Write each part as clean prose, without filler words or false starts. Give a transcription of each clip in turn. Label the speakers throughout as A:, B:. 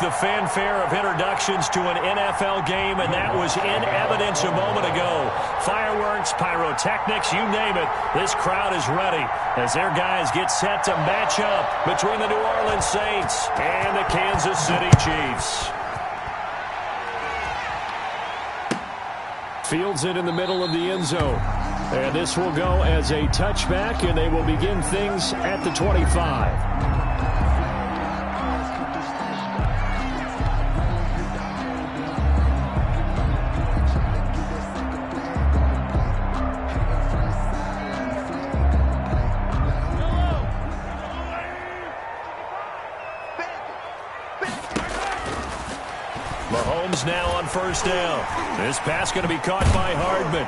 A: The fanfare of introductions to an NFL game, and that was in evidence a moment ago. Fireworks, pyrotechnics, you name it. This crowd is ready as their guys get set to match up between the New Orleans Saints and the Kansas City Chiefs. Fields it in the middle of the end zone. And this will go as a touchback, and they will begin things at the 25. Mahomes now on first down. This pass going to be caught by Hardman.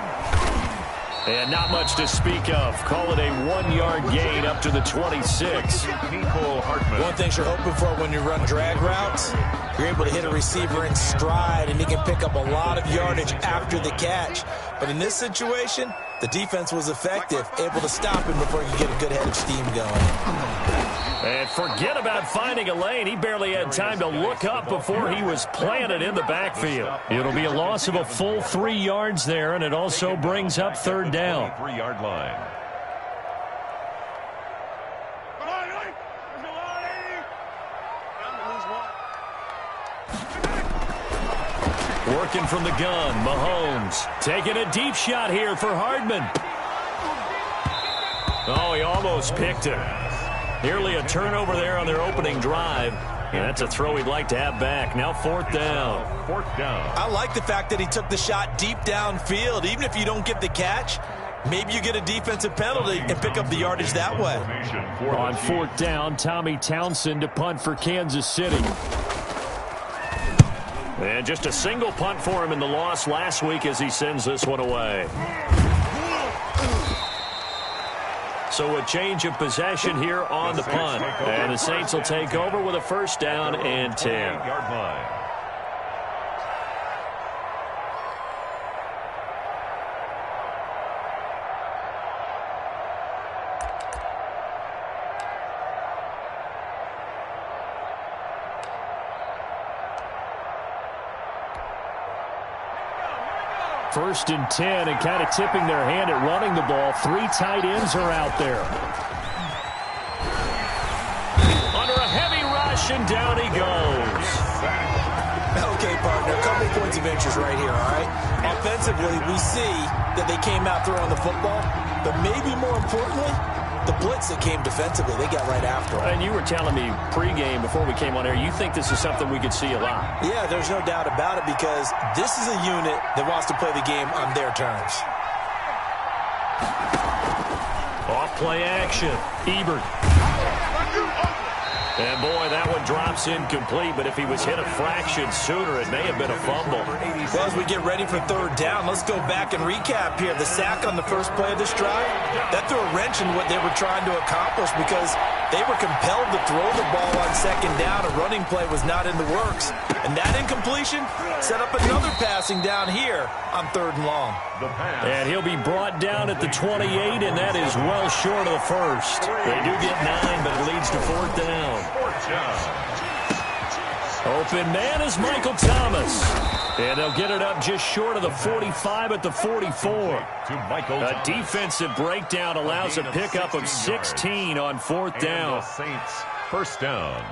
A: And not much to speak of. Call it a 1-yard gain up to the 26.
B: One thing you're hoping for when you run drag routes, you're able to hit a receiver in stride, and he can pick up a lot of yardage after the catch. But in this situation, the defense was effective, able to stop him before you get a good head of steam going.
A: And forget about finding a lane. He barely had time to look up before he was planted in the backfield. It'll be a loss of a full 3 yards there, and it also brings up third down.
C: 3-yard line.
A: Working from the gun, Mahomes taking a deep shot here for Hardman. Oh, he almost picked it. Nearly a turnover there on their opening drive. And that's a throw he'd like to have back. Now fourth down.
B: I like the fact that he took the shot deep downfield. Even if you don't get the catch, maybe you get a defensive penalty and pick up the yardage that way.
A: On fourth down, Tommy Townsend to punt for Kansas City. And just a single punt for him in the loss last week as he sends this one away. So a change of possession here on the punt. And the Saints will take over with a first down and 10.
C: 8-yard line.
A: First and 10, and kind of tipping their hand at running the ball. 3 tight ends are out there. Under a heavy rush, and down he goes.
B: Okay, partner, a couple points of interest right here, all right? Offensively, we see that they came out throwing the football, but maybe more importantly, the blitz that came defensively, they got right after it.
A: And you were telling me pregame before we came on air, you think this is something we could see a lot.
B: Yeah, there's no doubt about it, because this is a unit that wants to play the game on their terms.
A: Off play action. Ebert. And boy, that one drops incomplete, but if he was hit a fraction sooner, it may have been a fumble.
B: Well, as we get ready for third down, let's go back and recap here. The sack on the first play of this drive, that threw a wrench in what they were trying to accomplish, because they were compelled to throw the ball on second down. A running play was not in the works. And that incompletion set up another passing down here on third and long.
A: And he'll be brought down at the 28, and that is well short of the first. They do get 9, but it leads to fourth down. Open man is Michael Thomas. And they'll get it up just short of the 45 at the 44. A defensive breakdown allows a pickup of 16 on fourth down.
C: Saints first down.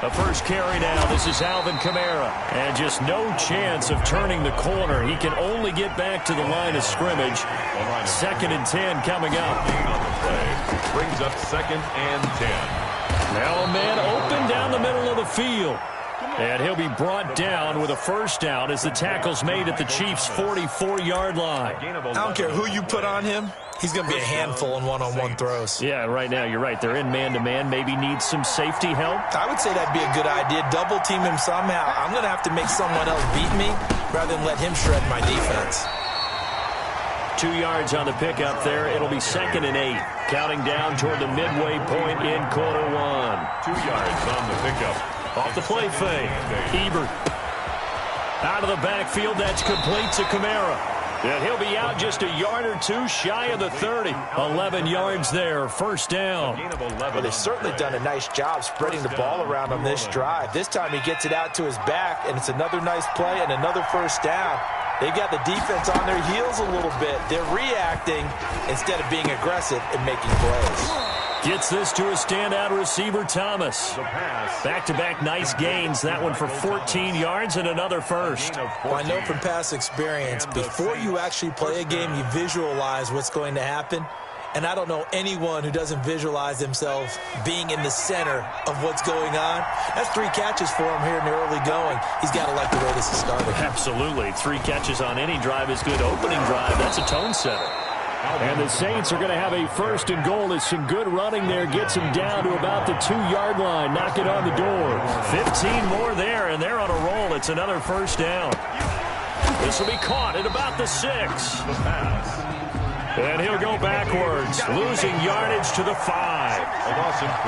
A: A first carry now. This is Alvin Kamara. And just no chance of turning the corner. He can only get back to the line of scrimmage. 2nd and 10 coming up.
C: On the play. Brings up 2nd and 10.
A: Now a man open down the middle of the field. And he'll be brought down with a first down as the tackle's made at the Chiefs' 44-yard line.
B: I don't care who you put on him. He's going to be a handful in one-on-one throws.
A: Yeah, right now, you're right. They're in man-to-man. Maybe needs some safety help.
B: I would say that'd be a good idea. Double team him somehow. I'm going to have to make someone else beat me rather than let him shred my defense.
A: 2 yards on the pickup there. It'll be 2nd and 8. Counting down toward the midway point in quarter 1.
C: 2 yards on the pickup.
A: Off the play fake. Ebert. Out of the backfield. That's complete to Kamara. And he'll be out just a yard or two shy of the 30. 11 yards there. First down.
B: Well, they've certainly done a nice job spreading the ball around on this drive. This time he gets it out to his back, and it's another nice play and another first down. They've got the defense on their heels a little bit. They're reacting instead of being aggressive and making plays.
A: Gets this to a standout receiver, Thomas. Back-to-back nice gains. That one for 14 yards and another first.
B: Well, I know from past experience, before you actually play a game, you visualize what's going to happen. And I don't know anyone who doesn't visualize themselves being in the center of what's going on. That's 3 catches for him here in the early going. He's got to like the way this is starting.
A: Absolutely. 3 catches on any drive is good. Opening drive, that's a tone setter. And the Saints are going to have a first and goal. As some good running there gets him down to about the 2-yard line. Knock it on the door. 15 more there, and they're on a roll. It's another first down. This will be caught at about the 6. And he'll go backwards, losing yardage to the 5.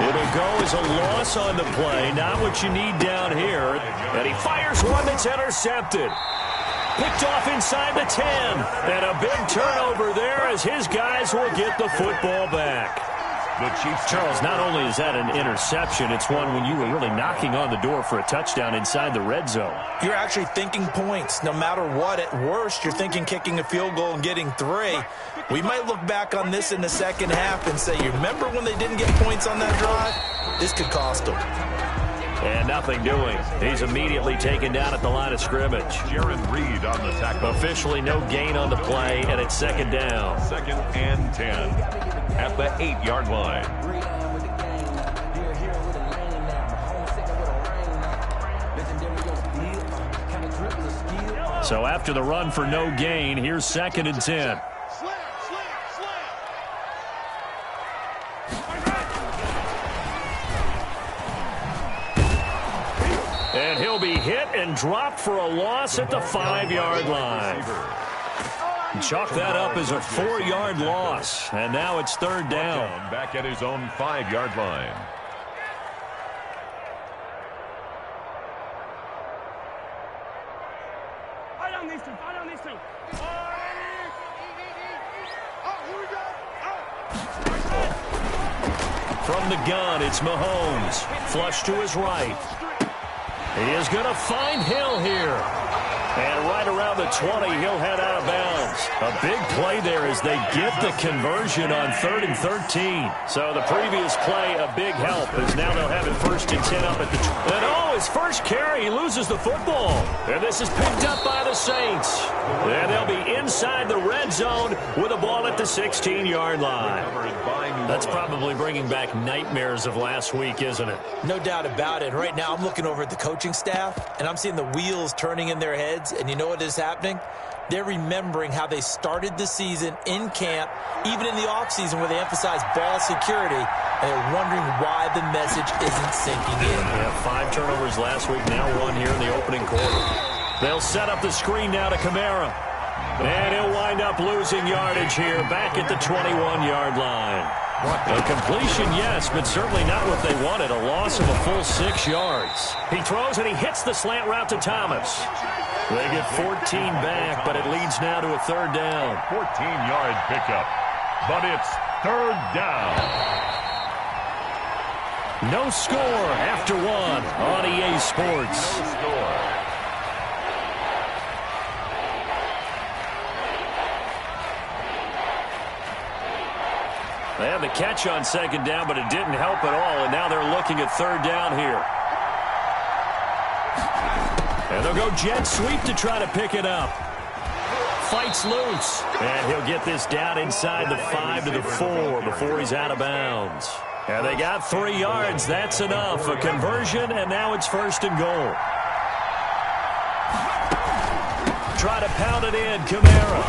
A: It'll go as a loss on the play. Not what you need down here. And he fires one that's intercepted. Picked off inside the 10. And a big turnover there as his guys will get the football back. Charles, not only is that an interception, it's one when you were really knocking on the door for a touchdown inside the red zone.
B: You're actually thinking points. No matter what, at worst, you're thinking kicking a field goal and getting 3. We might look back on this in the second half and say, you remember when they didn't get points on that drive? This could cost them.
A: And nothing doing. He's immediately taken down at the line of scrimmage.
C: Jaron Reed on the tackle.
A: Officially no gain on the play, and it's 2nd down.
C: 2nd and 10 at the 8-yard line.
A: So after the run for no gain, here's 2nd and 10. And he'll be hit and dropped for a loss at the 5-yard line. Chalk that up as a 4-yard loss. And now it's 3rd down.
C: Back at his own 5-yard line.
A: From the gun, it's Mahomes. Flush to his right. He is going to find Hill here. And right around the 20, he'll head out of bounds. A big play there as they get the conversion on 3rd and 13. So the previous play, a big help, as now they'll have it 1st and 10 up at the... And oh, his first carry, he loses the football. And this is picked up by the Saints. And they'll be inside the red zone with a ball at the 16-yard line. That's probably bringing back nightmares of last week, isn't it?
B: No doubt about it. Right now, I'm looking over at the coaching staff, and I'm seeing the wheels turning in their heads. And you know what is happening? They're remembering how they started the season in camp, even in the offseason where they emphasized ball security, and they're wondering why the message isn't sinking in.
A: Yeah, 5 turnovers last week, now 1 here in the opening quarter. They'll set up the screen now to Kamara. And he'll wind up losing yardage here, back at the 21-yard line. A completion, yes, but certainly not what they wanted. A loss of a full 6 yards. He throws and he hits the slant route to Thomas. They get 14 back, but it leads now to a 3rd down.
C: 14-yard pickup, but it's 3rd down.
A: No score after 1 on EA Sports.
C: No score.
A: They had the catch on 2nd down, but it didn't help at all, and now they're looking at 3rd down here. And they'll go jet sweep to try to pick it up. Fights loose. And he'll get this down inside the 5 to the 4 before he's out of bounds. And they got 3 yards. That's enough. A conversion, and now it's 1st and goal. Try to pound it in, Kamara.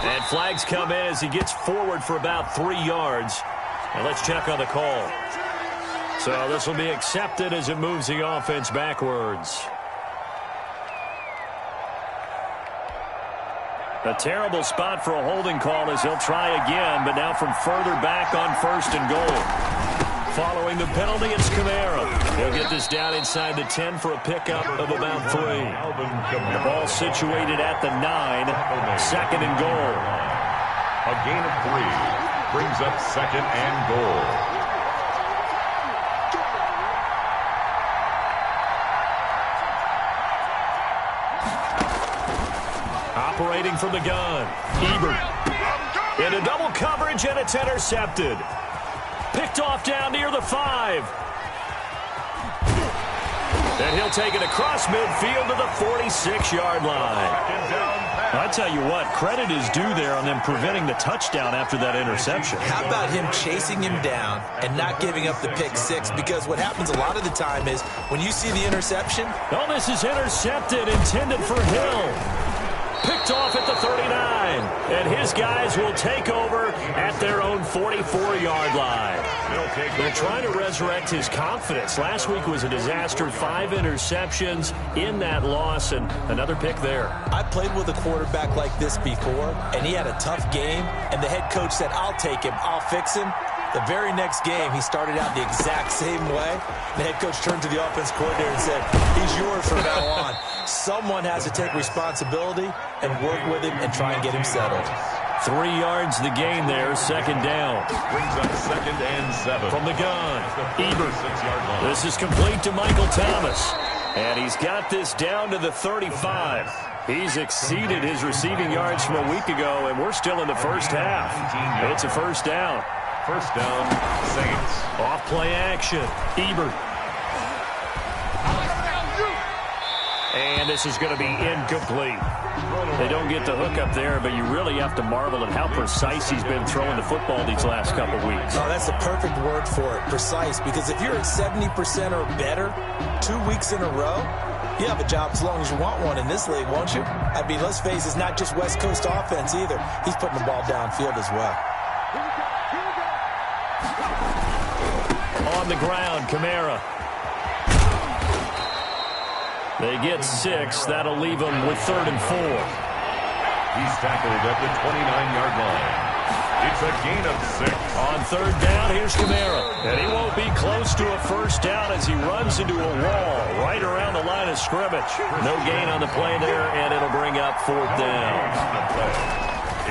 A: And flags come in as he gets forward for about 3 yards. And let's check on the call. So this will be accepted as it moves the offense backwards. A terrible spot for a holding call as he'll try again, but now from further back on 1st and goal. Following the penalty, it's Kamara. He'll get this down inside the 10 for a pickup of about 3. The ball situated at the 9, 2nd and goal.
C: A gain of 3 brings up 2nd and goal.
A: Operating from the gun, Ebert. Into double coverage, and it's intercepted. Picked off down near the 5. And he'll take it across midfield to the 46-yard line. I tell you what, credit is due there on them preventing the touchdown after that interception.
B: How about him chasing him down and not giving up the pick 6? Because what happens a lot of the time is when you see the interception.
A: Oh, this is intercepted, intended for Hill. Picked off at the 39, and his guys will take over at their own 44-yard line. They're trying to resurrect his confidence. Last week was a disaster, 5 interceptions in that loss, and another pick there.
B: I played with a quarterback like this before, and he had a tough game, and the head coach said, I'll take him, I'll fix him. The very next game, he started out the exact same way. The head coach turned to the offense coordinator and said, he's yours from now on. Someone has to take responsibility and work with him and try and get him settled.
A: 3 yards the gain there, 2nd down.
C: Brings up 2nd and 7.
A: From the gun, Ebert. This is complete to Michael Thomas. And he's got this down to the 35. He's exceeded his receiving yards from a week ago, and we're still in the first half. It's a 1st down.
C: 1st down, Saints.
A: Off play action, Ebert. And this is going to be incomplete. They don't get the hook up there, but you really have to marvel at how precise he's been throwing the football these last couple weeks.
B: Oh, that's the perfect word for it, precise, because if you're at 70% or better 2 weeks in a row, you have a job as long as you want one in this league, won't you? I mean, let's face it, it's not just West Coast offense either. He's putting the ball downfield as well.
A: On the ground, Kamara. They get 6. That'll leave them with 3rd and 4.
C: He's tackled at the 29-yard line. It's a gain of 6.
A: On 3rd down, here's Kamara. And he won't be close to a 1st down as he runs into a wall right around the line of scrimmage. No gain on the play there, and it'll bring up 4th down.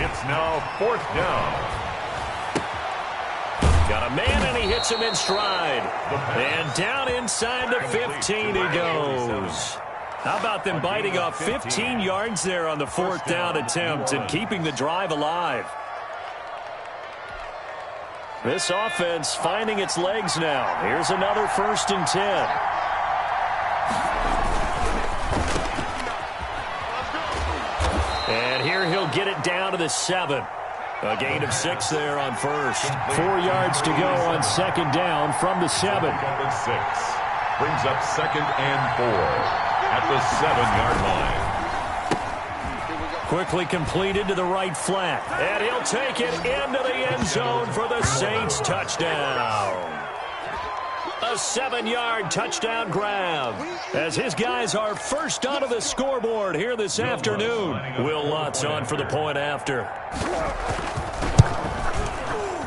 C: It's now 4th down.
A: Got a man, and he hits him in stride. And down inside the 15 he goes. How about them biting off 15 yards there on the 4th down attempt and keeping the drive alive? This offense finding its legs now. Here's another 1st and 10. And here he'll get it down to the 7. A gain of 6 there on 1st. 4 yards to go on 2nd down from the 7.
C: 6 brings up 2nd and 4 at the 7-yard line.
A: Quickly completed to the right flat. And he'll take it into the end zone for the Saints touchdown. A 7-yard touchdown grab as his guys are first onto the scoreboard here this afternoon. Will Lutz on for the point after.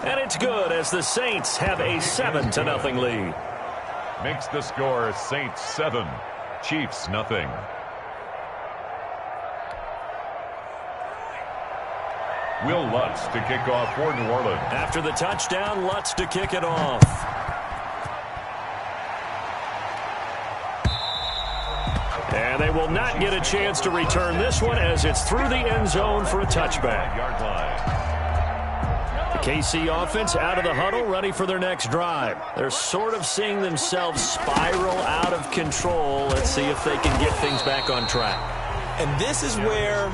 A: And it's good as the Saints have a 7-0 lead.
C: Makes the score Saints 7, Chiefs nothing. Will Lutz to kick off for New Orleans.
A: After the touchdown, Lutz to kick it off. And they will not get a chance to return this one as it's through the end zone for a touchback. KC offense out of the huddle, ready for their next drive. They're sort of seeing themselves spiral out of control. Let's see if they can get things back on track.
B: And this is where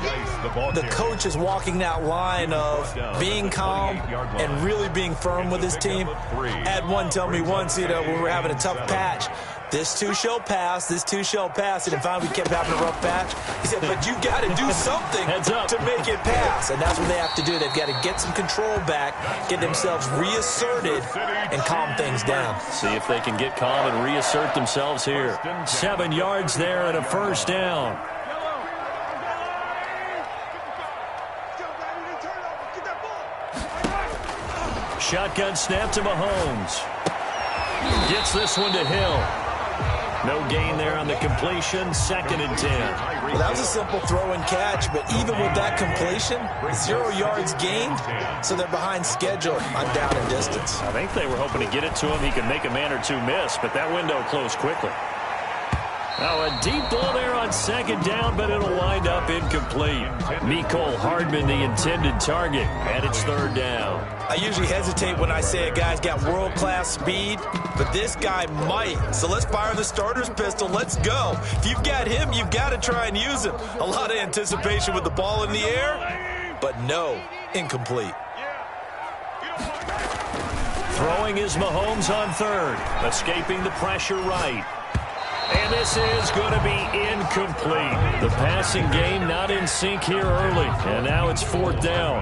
B: the coach is walking that line of being calm and really being firm with his team. I had one tell me once, when we were having a tough patch, this too shall pass, this too shall pass. And finally we kept having a rough patch. He said, but you got to do something to make it pass. And that's what they have to do. They've got to get some control back, get themselves reasserted, and calm things down.
A: See if they can get calm and reassert themselves here. 7 yards there and a first down. Shotgun snap to Mahomes. Gets this one to Hill. No gain there on the completion. 2nd and 10.
B: Well, that was a simple throw and catch, but even with that completion, 0 yards gained, so they're behind schedule on down and distance.
A: I think they were hoping to get it to him. He could make a man or two miss, but that window closed quickly. Now a deep ball there on 2nd down, but it'll wind up incomplete. Mecole Hardman, the intended target, and it's 3rd down.
B: I usually hesitate when I say a guy's got world-class speed, but this guy might. So let's fire the starter's pistol. Let's go. If you've got him, you've got to try and use him. A lot of anticipation with the ball in the air, but no, incomplete.
A: Throwing is Mahomes on 3rd, escaping the pressure right. And this is going to be incomplete. The passing game not in sync here early, and now it's 4th down.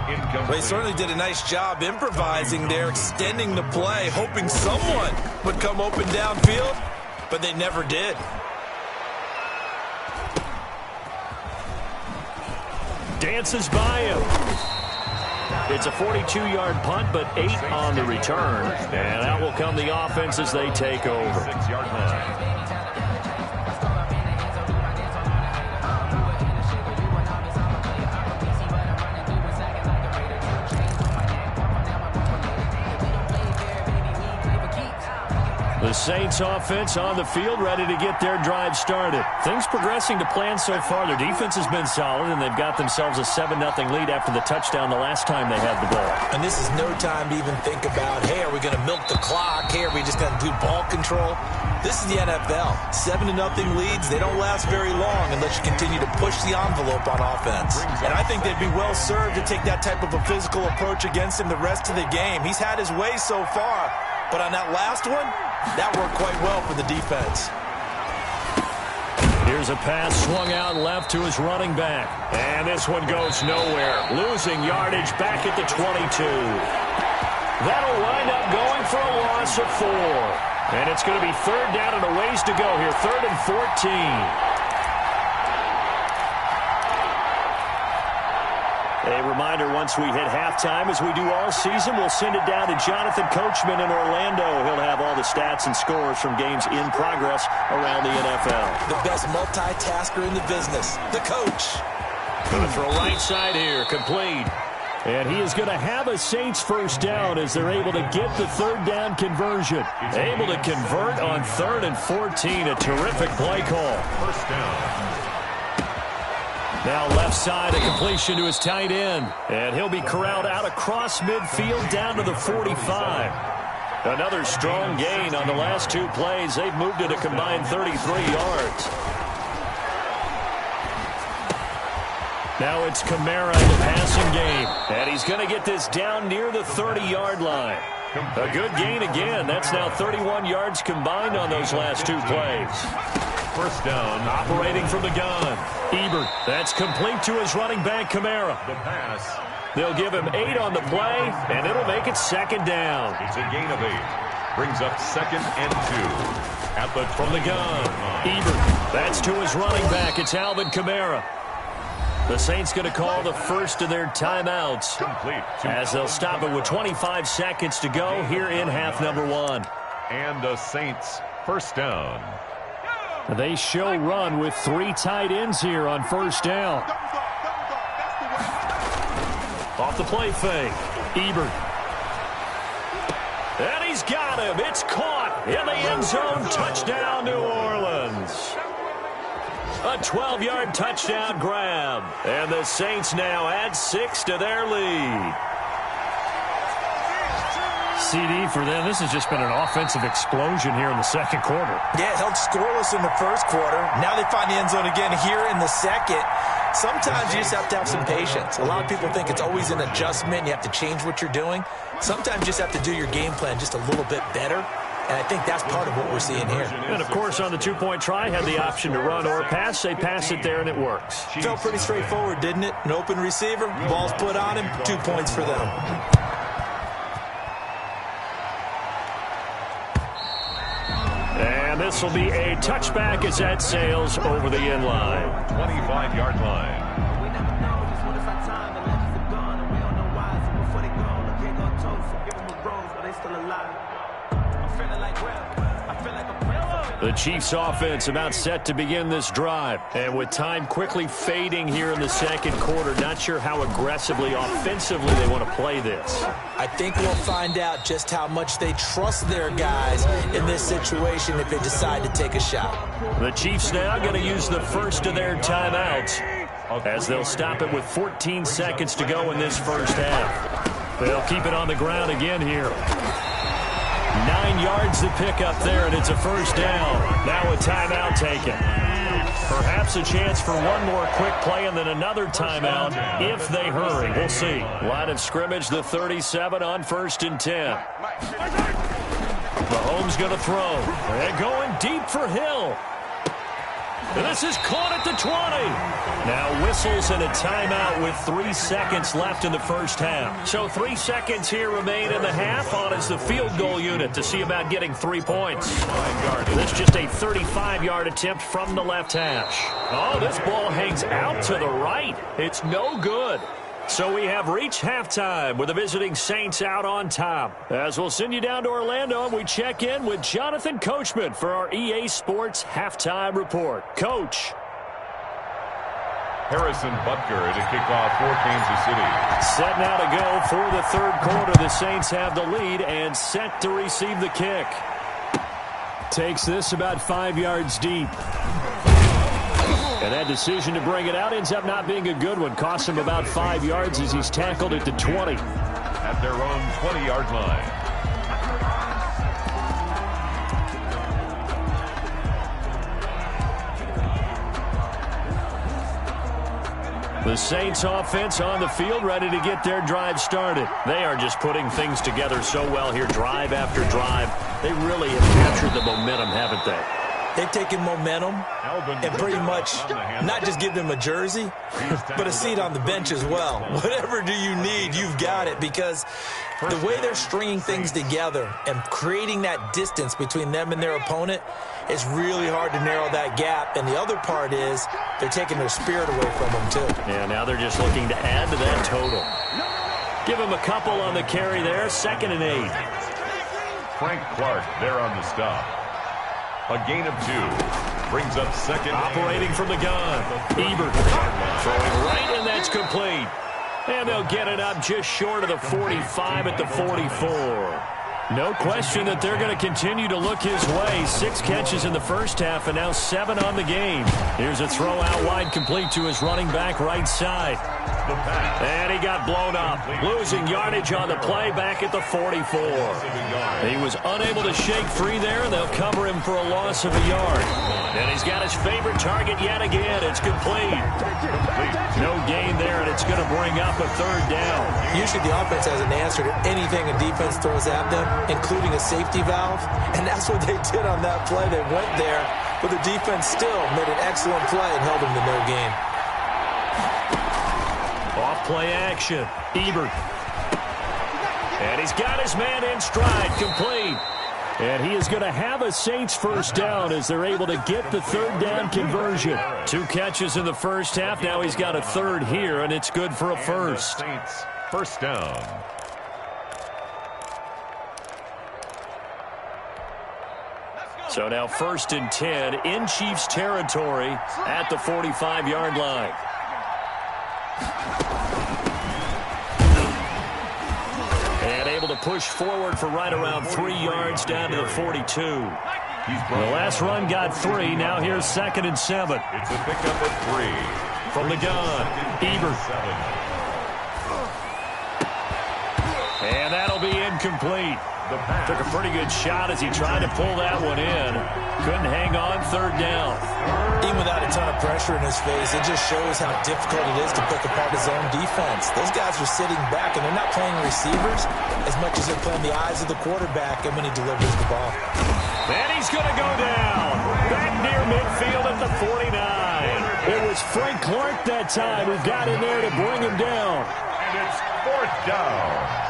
B: Well, they certainly did a nice job improvising there, extending the play, hoping someone would come open downfield, but they never did.
A: Dances by him. It's a 42-yard punt, but 8 on the return. And out will come the offense as they take over.
C: 6-yard line.
A: The Saints offense on the field, ready to get their drive started. Things progressing to plan so far. Their defense has been solid, and they've got themselves a 7-0 lead after the touchdown the last time they had the ball.
B: And this is no time to even think about, hey, are we going to milk the clock? Hey, are we just going to do ball control? This is the NFL. 7-0 leads, they don't last very long unless you continue to push the envelope on offense. And I think they'd be well served to take that type of a physical approach against him the rest of the game. He's had his way so far, but on that last one, that worked quite well for the defense.
A: Here's a pass swung out left to his running back. And this one goes nowhere. Losing yardage back at the 22. That'll wind up going for a loss of 4. And it's going to be 3rd down and a ways to go here. 3rd and 14. A reminder, once we hit halftime, as we do all season, we'll send it down to Jonathan Coachman in Orlando. He'll have all the stats and scores from games in progress around the NFL.
B: The best multitasker in the business, the coach.
A: Going to throw right side here, complete. And he is going to have a Saints first down as they're able to get the 3rd down conversion. Able to convert on 3rd and 14. A terrific play call.
C: First down.
A: Now left side, a completion to his tight end. And he'll be corralled out across midfield down to the 45. Another strong gain on the last 2 plays. They've moved it a combined 33 yards. Now it's Kamara in the passing game. And he's going to get this down near the 30-yard line. A good gain again. That's now 31 yards combined on those last 2 plays.
C: First down.
A: Operating from the gun. Ebert. That's complete to his running back, Kamara.
C: The pass.
A: They'll give him 8 on the play, and it'll make it 2nd down.
C: It's a gain of 8. Brings up 2nd and 2. At the
A: from the gun. Ebert. That's to his running back. It's Alvin Kamara. The Saints going to call the first of their timeouts as they'll stop it with 25 seconds to go here in half number 1.
C: And the Saints first down.
A: They show run with 3 tight ends here on first down. Off the play fake. Ebert. And he's got him. It's caught in the end zone. Touchdown, New Orleans. A 12-yard touchdown grab. And the Saints now add 6 to their lead. CD for them. This has just been an offensive explosion here in the second quarter.
B: Yeah, held scoreless in the first quarter. Now they find the end zone again here in the second. Sometimes you just have to have some patience. A lot of people think it's always an adjustment. You have to change what you're doing. Sometimes you just have to do your game plan just a little bit better. And I think that's part of what we're seeing here.
A: And, of course, on the two-point try, had the option to run or pass. They pass it there, and it works.
B: Felt pretty straightforward, didn't it? An open receiver, ball's put on him, 2 points for them.
A: And this will be a touchback as that sails over the end line.
C: 25-yard line.
D: We never know just what is our time. The legends are gone, and we don't know why. So before they go, look, can't go toast. So give them a rose, but they still alive. I'm feeling like rap. I feel like a prince.
A: The Chiefs offense about set to begin this drive. And with time quickly fading here in the second quarter, not sure how aggressively, offensively they want to play this.
B: I think we'll find out just how much they trust their guys in this situation if they decide to take a shot.
A: The Chiefs now going to use the first of their timeouts as they'll stop it with 14 seconds to go in this first half. They'll keep it on the ground again here. 9 yards to pick up there, and it's a first down. Now a timeout taken. Perhaps a chance for one more quick play and then another timeout if they hurry. We'll see. Line of scrimmage, the 37 on 1st and 10. Mahomes going to throw. They're going deep for Hill. And this is caught at the 20. Now whistles and a timeout with 3 seconds left in the first half. So 3 seconds here remain in the half on as the field goal unit to see about getting 3 points. This just a 35-yard attempt from the left hash. Oh, this ball hangs out to the right. It's no good. So we have reached halftime with the visiting Saints out on top. As we'll send you down to Orlando, and we check in with Jonathan Coachman for our EA Sports Halftime Report. Coach.
C: Harrison Butker to kick off for Kansas City.
A: Set now to go for the third quarter. The Saints have the lead and set to receive the kick. Takes this about 5 yards deep. And that decision to bring it out ends up not being a good one. Costs him about 5 yards as he's tackled at the 20.
C: At their own 20-yard line.
A: The Saints offense on the field ready to get their drive started. They are just putting things together so well here, drive after drive. They really have captured the momentum, haven't they?
B: They've taken momentum and pretty much not just give them a jersey, but a seat on the bench as well. Whatever do you need, you've got it, because the way they're stringing things together and creating that distance between them and their opponent is really hard to narrow that gap. And the other part is they're taking their spirit away from them, too.
A: Yeah, now they're just looking to add to that total. Give them a couple on the carry there, 2nd and 8.
C: Frank Clark there on the stop. A gain of 2. Brings up 2nd.
A: Operating from the gun. Ebert throwing right, and that's complete. And they'll get it up just short of the 45 at the 44. No question that they're going to continue to look his way. 6 catches in the first half and now 7 on the game. Here's a throw out wide complete to his running back right side. And he got blown up. Losing yardage on the play back at the 44. He was unable to shake free there, and they'll cover him for a loss of a yard. And he's got his favorite target yet again. It's complete. No gain there, and it's going to bring up a 3rd down.
B: Usually the offense has an answer to anything a defense throws at them, including a safety valve. And that's what they did on that play. They went there, but the defense still made an excellent play and held them to no gain.
A: Off play action. Ebert. And he's got his man in stride, complete. And he is going to have a Saints first down as they're able to get the 3rd down conversion. 2 catches in the first half. Now he's got a 3rd here, and it's good for a first.
C: Saints first down.
A: So now 1st and 10 in Chiefs territory at the 45-yard line. And able to push forward for right around 3 yards down to the 42. The last run got 3. Now here's 2nd and 7.
C: It's a pickup at 3.
A: From the gun, Ebert. And that'll be incomplete. incomplete. Took a pretty good shot as he tried to pull that one in. Couldn't hang on, third down.
B: Even without a ton of pressure in his face, it just shows how difficult it is to pick apart his own defense. Those guys are sitting back, and they're not playing receivers as much as they're playing the eyes of the quarterback and when he delivers the ball.
A: And he's going to go down. Back near midfield at the 49. It was Frank Clark that time who got in there to bring him down.
C: And it's fourth down.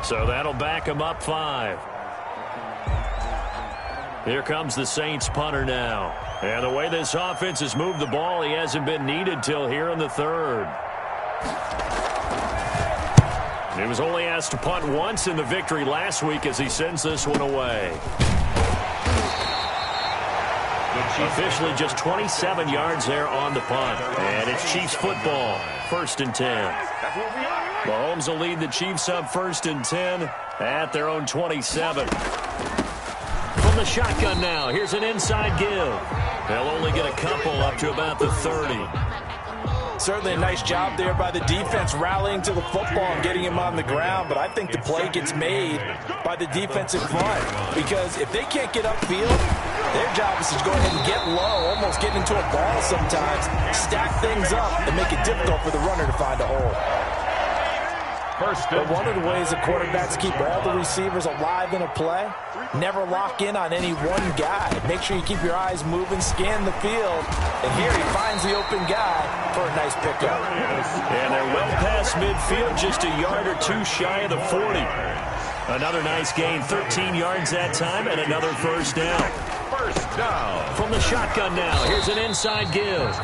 A: So that'll back him up 5. Here comes the Saints punter now. And the way this offense has moved the ball, he hasn't been needed till here in the third. He was only asked to punt once in the victory last week as he sends this one away. Officially just 27 yards there on the punt. And it's Chiefs football, 1st and 10. Mahomes will lead the Chiefs up 1st and 10 at their own 27. From the shotgun now, here's an inside give. They'll only get a couple up to about the 30.
B: Certainly a nice job there by the defense rallying to the football and getting him on the ground, but I think the play gets made by the defensive front because if they can't get upfield, their job is to go ahead and get low, almost get into a ball sometimes, stack things up, and make it difficult for the runner to find a hole. But one of the ways the quarterbacks keep all the receivers alive in a play, never lock in on any one guy. Make sure you keep your eyes moving, scan the field, and here he finds the open guy for a nice pickup.
A: And they're well past midfield, just a yard or two shy of the 40. Another nice gain, 13 yards that time, and another first down.
C: First down.
A: From the shotgun now, here's an inside give.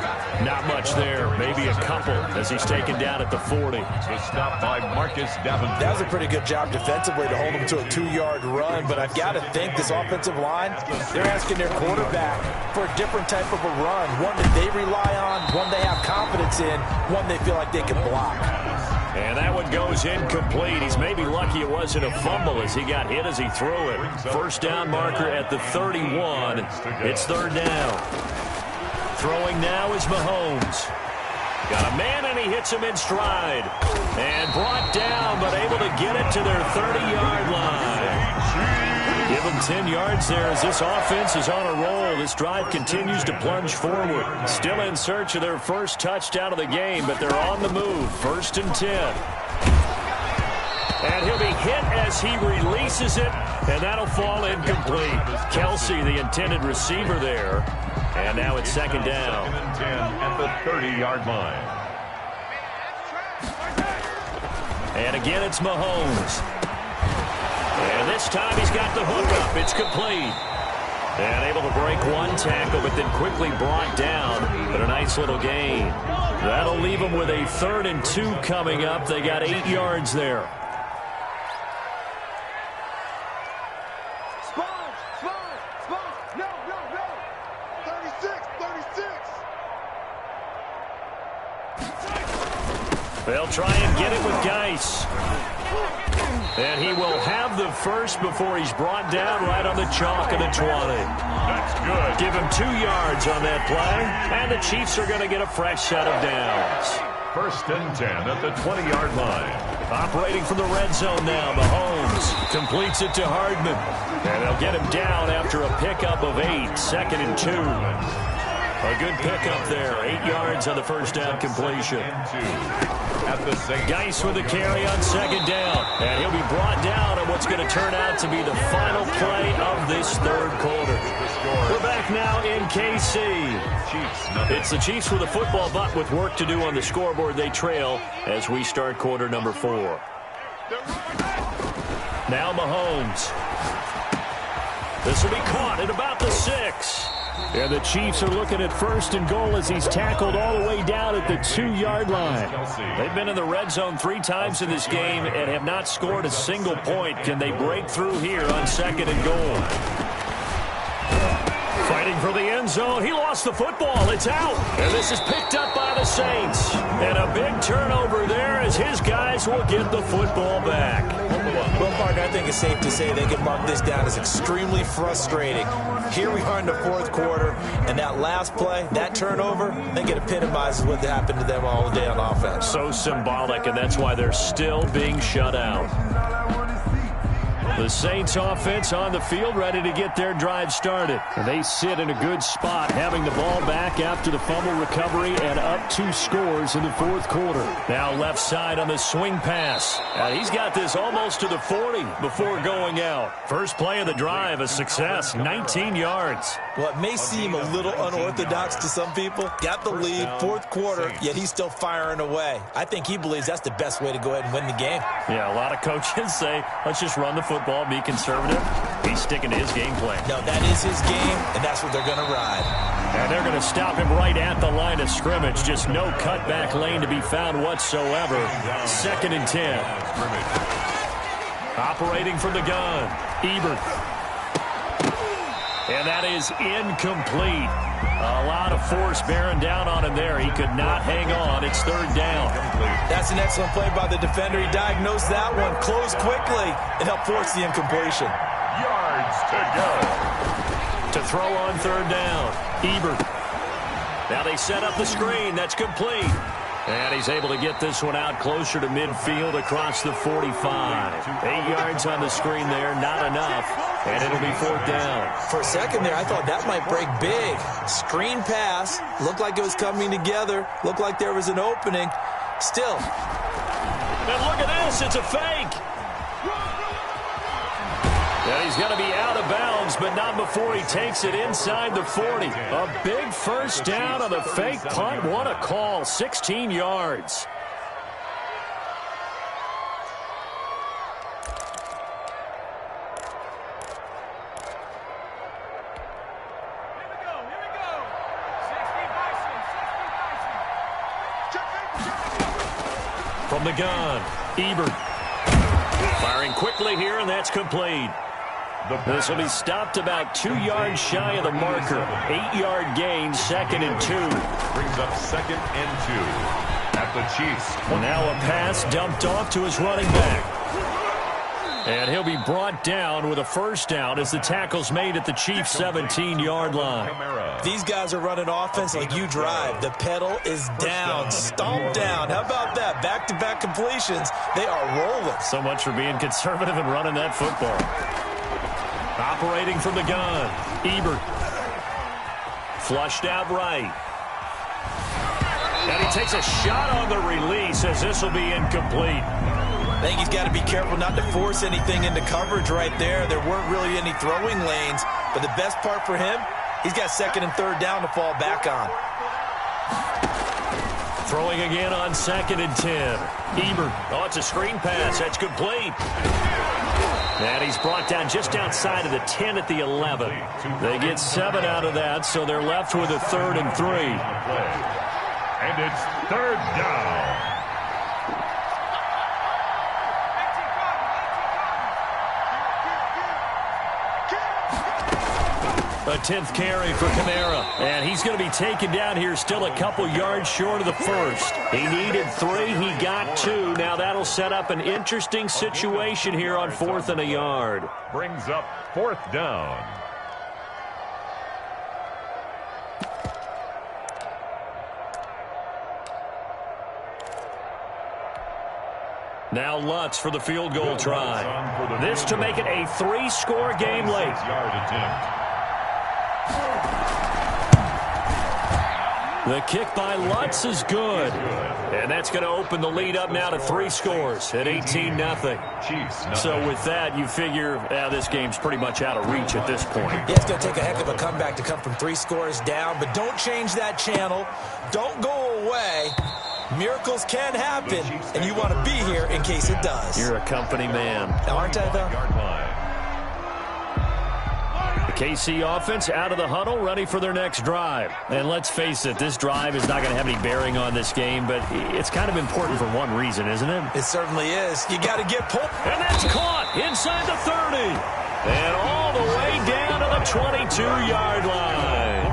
A: Not much there, maybe a couple as he's taken down at the 40.
C: The stop by Marcus Davenport.
B: That was a pretty good job defensively to hold him to a 2-yard run, but I've got to think this offensive line, they're asking their quarterback for a different type of a run, one that they rely on, one they have confidence in, one they feel like they can block.
A: And that one goes incomplete. He's maybe lucky it wasn't a fumble as he got hit as he threw it. First down marker at the 31. It's third down. Throwing now is Mahomes. Got a man and he hits him in stride. And brought down but able to get it to their 30-yard line. Give him 10 yards there as this offense is on a roll. This drive continues to plunge forward. Still in search of their first touchdown of the game, but they're on the move. 1st and 10. And he'll be hit as he releases it, and that'll fall incomplete. Kelsey, the intended receiver there. And now it's second down.
C: 2nd and 10 at the 30-yard line.
A: And again, it's Mahomes. And this time he's got the hook up. It's complete. And able to break one tackle, but then quickly brought down. But a nice little gain. That'll leave them with a 3rd and 2 coming up. They got 8 yards there.
E: No. 36.
A: They'll try and get it with Geis. And he will have the first before he's brought down right on the chalk of the 20.
C: That's good.
A: Give him 2 yards on that play. And the Chiefs are going to get a fresh set of downs.
C: 1st and 10 at the 20-yard line.
A: Operating from the red zone now, Mahomes completes it to Hardman. And they'll get him down after a pickup of 8, 2nd and 2. A good pickup there, 8 yards on the first down completion.
C: At the Saints.
A: Geis with the carry on second down. And he'll be brought down on what's going to turn out to be the final play of this third quarter. We're back now in KC. It's the Chiefs with a football, but with work to do on the scoreboard. They trail as we start quarter number 4. Now Mahomes. This will be caught at about the 6. And the Chiefs are looking at 1st and goal as he's tackled all the way down at the 2-yard line. They've been in the red zone 3 times in this game and have not scored a single point. Can they break through here on 2nd and goal? Fighting for the end zone. He lost the football. It's out. And this is picked up by the Saints. And a big turnover there as his guys will get the football back.
B: Well, Mark, I think it's safe to say they can mark this down as extremely frustrating. Here we are in the fourth quarter, and that last play, that turnover, I think it epitomizes what happened to them all day on offense.
A: So symbolic, and that's why they're still being shut out. The Saints offense on the field ready to get their drive started. And they sit in a good spot, having the ball back after the fumble recovery and up 2 scores in the fourth quarter. Now left side on the swing pass. And he's got this almost to the 40 before going out. First play of the drive, a success, 19 yards.
B: Well, it may seem a little unorthodox to some people. Got the lead, fourth quarter, yet he's still firing away. I think he believes that's the best way to go ahead and win the game.
A: Yeah, a lot of coaches say, let's just run the football, be conservative. He's sticking to his game plan.
B: No, that is his game, and that's what they're going to ride.
A: And they're going to stop him right at the line of scrimmage. Just no cutback lane to be found whatsoever. 2nd and 10. Operating from the gun, Ebert. And that is incomplete. A lot of force bearing down on him there. He could not hang on. It's 3rd down.
B: That's an excellent play by the defender. He diagnosed that one, closed quickly, and helped force the incompletion.
C: Yards to go.
A: To throw on 3rd down, Ebert. Now they set up the screen. That's complete. And he's able to get this one out closer to midfield across the 45. 8 yards on the screen there, not enough. And it'll be 4th down.
B: For a second there, I thought that might break big. Screen pass. Looked like it was coming together. Looked like there was an opening. Still.
A: And look at this. It's a fake. And he's going to be out of bounds, but not before he takes it inside the 40. A big first down on the fake punt. What a call. 16 yards. From the gun, Ebert. Firing quickly here, and that's complete. This will be stopped about 2 yards shy of the marker. 8-yard gain, 2nd and 2.
C: Brings up 2nd and 2 at the Chiefs.
A: Well, now a pass dumped off to his running back. And he'll be brought down with a first down as the tackle's made at the Chiefs' 17-yard line.
B: These guys are running offense like you drive. The pedal is down, stomped down. How about that? Back-to-back completions. They are rolling.
A: So much for being conservative and running that football. Operating from the gun, Ebert. Flushed out right. And he takes a shot on the release as this will be incomplete.
B: I think he's got to be careful not to force anything into coverage right there. There weren't really any throwing lanes. But the best part for him, he's got 2nd and 3rd down to fall back on.
A: Throwing again on 2nd and 10. Ebert. Oh, it's a screen pass. That's complete. And he's brought down just outside of the 10 at the 11. They get 7 out of that, so they're left with a 3rd and 3.
C: And it's 3rd down.
A: A 10th carry for Kamara. And he's going to be taken down here still a couple yards short of the first. He needed 3. He got 2. Now that'll set up an interesting situation here on 4th and a yard.
C: Brings up 4th down.
A: Now Lutz for the field goal try. This to make it a 3-score game late.
C: 6-yard attempt.
A: The kick by Lutz is good. And that's going to open the lead up now to 3 scores at 18-0. So with that, you figure this game's pretty much out of reach at this point.
B: Yeah, it's going to take a heck of a comeback to come from 3 scores down. But don't change that channel. Don't go away. Miracles can happen, and you want to be here in case it does.
A: You're a company man.
B: Aren't I, though?
A: KC offense out of the huddle, ready for their next drive. And let's face it, this drive is not going to have any bearing on this game, but it's kind of important for one reason, isn't it?
B: It certainly is. You got to get pulled.
A: And that's caught inside the 30. And all the way down to the 22-yard line.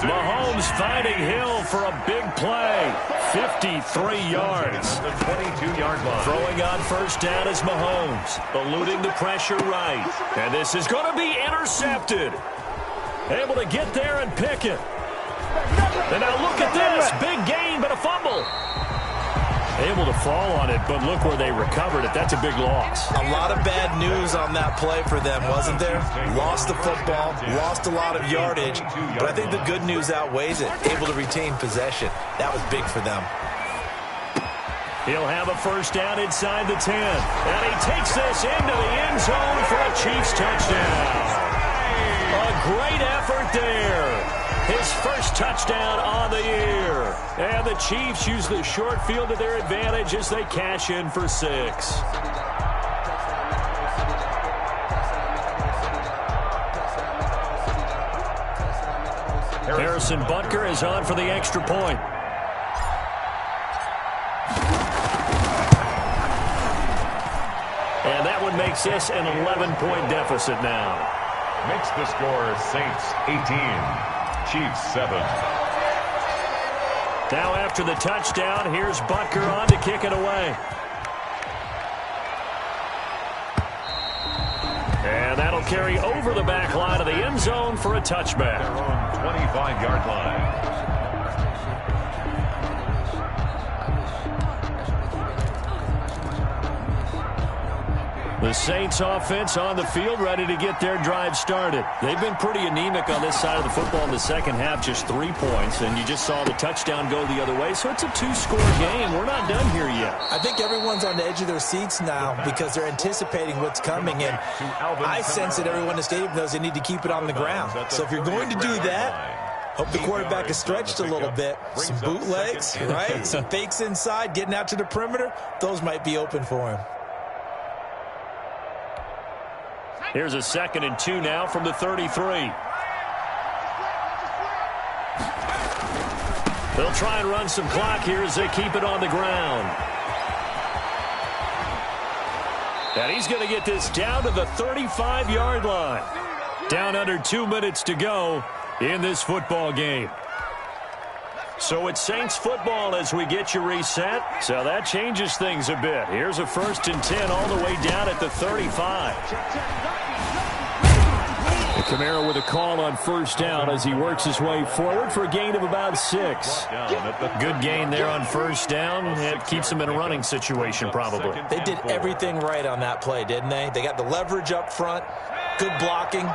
A: Mahomes finding Hill for a big play. 53 yards.
C: The 22-yard line.
A: Throwing on first down is Mahomes. Eluding the pressure right. And this is going to be intercepted. Able to get there and pick it. And now look at this. Big gain, but a fumble. Able to fall on it, but look where they recovered it. That's a big loss.
B: A lot of bad news on that play for them, wasn't there? Lost the football, lost a lot of yardage, but I think the good news outweighs it. Able to retain possession. That was big for them.
A: He'll have a first down inside the 10. And he takes this into the end zone for a Chiefs touchdown. A great effort there. His first touchdown on the year. And the Chiefs use the short field to their advantage as they cash in for 6. Harrison Butker is on for the extra point. And that one makes this an 11-point deficit now.
C: Makes the score Saints 18. Chiefs 7.
A: Now after the touchdown, here's Butker on to kick it away. And that'll carry over the back line of the end zone for a touchback.
C: Their own 25-yard line.
A: The Saints offense on the field ready to get their drive started. They've been pretty anemic on this side of the football in the second half, just 3 points, and you just saw the touchdown go the other way, so it's a 2-score game. We're not done here yet.
B: I think everyone's on the edge of their seats now because they're anticipating what's coming, and I sense that everyone in the stadium knows they need to keep it on the ground. So if you're going to do that, hope the quarterback is stretched a little bit. Some bootlegs, right? Some fakes inside, getting out to the perimeter. Those might be open for him.
A: Here's a 2nd and 2 now from the 33. They'll try and run some clock here as they keep it on the ground. And he's going to get this down to the 35-yard line. Down under 2 minutes to go in this football game. So it's Saints football as we get you reset. So that changes things a bit. Here's a 1st and 10 all the way down at the 35. Kamara with a call on first down as he works his way forward for a gain of about 6. Good gain there on first down. It keeps him in a running situation probably.
B: They did everything right on that play, didn't they? They got the leverage up front, good blocking,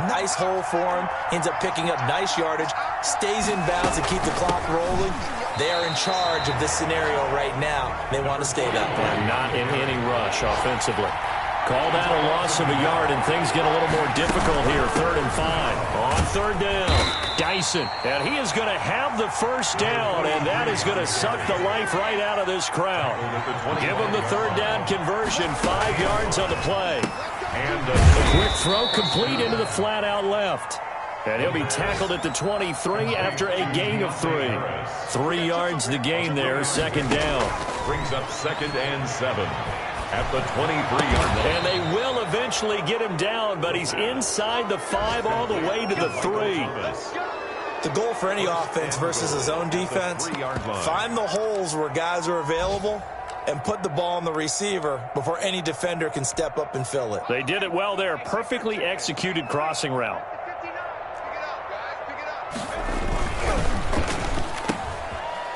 B: nice hole for him, ends up picking up nice yardage, stays in bounds to keep the clock rolling. They are in charge of this scenario right now. They want to stay that way.
A: And not in any rush offensively. Called out a loss of a yard, and things get a little more difficult here. 3rd and 5. On 3rd down, Dyson. And he is going to have the first down, and that is going to suck the life right out of this crowd. Give him the 3rd down conversion. 5 yards on the play. And a quick throw complete into the flat out left. And he'll be tackled at the 23 after a gain of 3. 3 yards the gain there, 2nd down.
C: Brings up 2nd and 7. At the 23-yard line.
A: And they will eventually get him down, but he's inside the 5 all the way to the 3.
B: The goal for any offense versus a zone defense, find the holes where guys are available and put the ball on the receiver before any defender can step up and fill it.
A: They did it well there. Perfectly executed crossing route.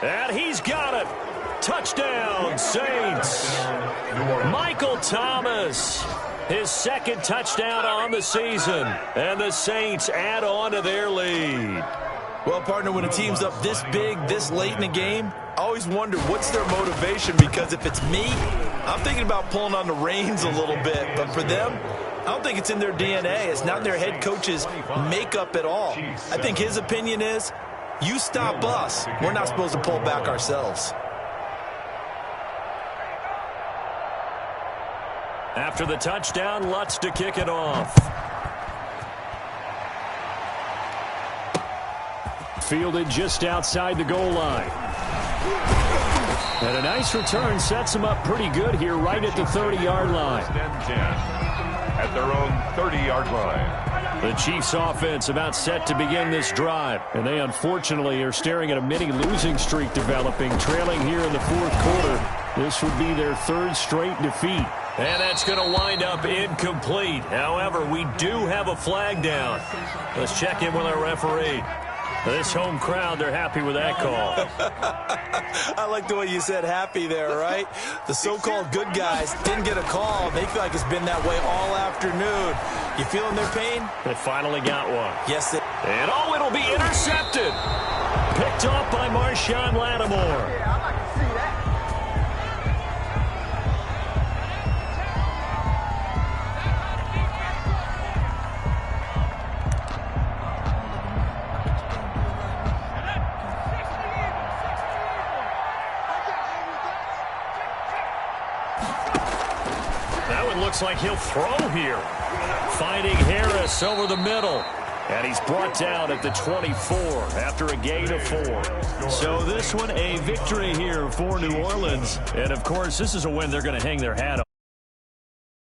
A: And he's got it. Touchdown, Saints. Michael Thomas, his 2nd touchdown on the season. And the Saints add on to their lead.
B: Well, partner, when a team's up this big, this late in the game, I always wonder what's their motivation, because if it's me, I'm thinking about pulling on the reins a little bit. But for them, I don't think it's in their DNA. It's not their head coach's makeup at all. I think his opinion is, you stop us, we're not supposed to pull back ourselves.
A: After the touchdown, Lutz to kick it off. Fielded just outside the goal line. And a nice return sets him up pretty good here right at the 30-yard line.
C: At their own 30-yard line.
A: The Chiefs offense about set to begin this drive. And they unfortunately are staring at a mini losing streak developing, trailing here in the fourth quarter. This would be their third straight defeat. And that's going to wind up incomplete. However, we do have a flag down. Let's check in with our referee. This home crowd, they're happy with that call.
B: I like the way you said happy there, right? The so-called good guys didn't get a call. They feel like it's been that way all afternoon. You feeling their pain?
A: They finally got one.
B: Yes, they...
A: And oh, it'll be intercepted. Picked off by Marshawn Lattimore.
E: Yeah, I'd like to see that.
A: Looks like he'll throw here. Finding Harris over the middle. And he's brought down at the 24 after a gain of 4. So this one a victory here for New Orleans. And, of course, this is a win they're going to hang their hat on.